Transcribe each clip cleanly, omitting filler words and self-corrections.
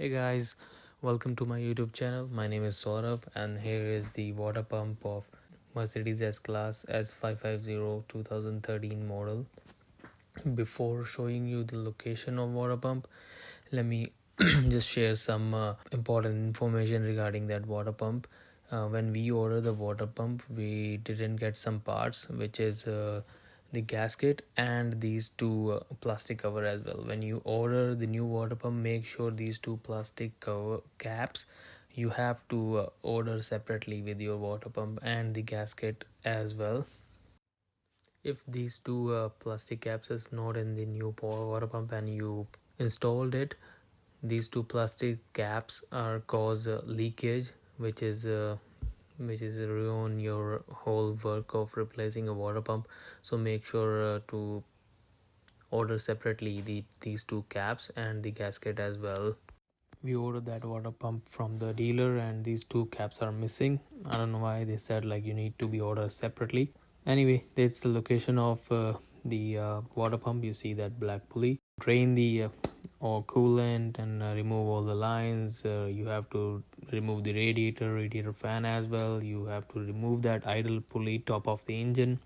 Hey guys, welcome to my YouTube channel. My name is Saurabh and here is the water pump of Mercedes S-Class S550 2013 model. Before showing you the location of water pump, let me just share some important information regarding that water pump. When we order the water pump, we didn't get some parts, which is the gasket and these two plastic cover as well. When you order the new water pump, make sure these two plastic cover caps you have to order separately with your water pump and the gasket as well. If these two plastic caps is not in the new water pump and you installed it, these two plastic caps are cause leakage, which is ruin your whole work of replacing a water pump. So make sure to order separately these two caps and the gasket as well. We ordered that water pump from the dealer and these two caps are missing. I don't know why they said like you need to be ordered separately. Anyway, that's the location of the water pump. You see that black pulley. Drain the or coolant and remove all the lines. You have to remove the radiator fan as well. You have to remove that idle pulley top of the engine.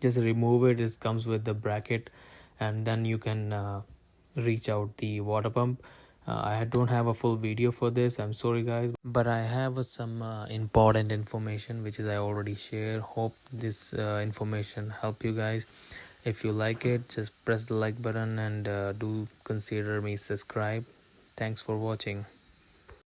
Just remove it. It comes with the bracket and then you can reach out the water pump. I don't have a full video for this, I'm sorry guys, but I have some important information which is I already shared. Hope this information help you guys. If you like it, just press the like button and do consider me subscribe. Thanks for watching.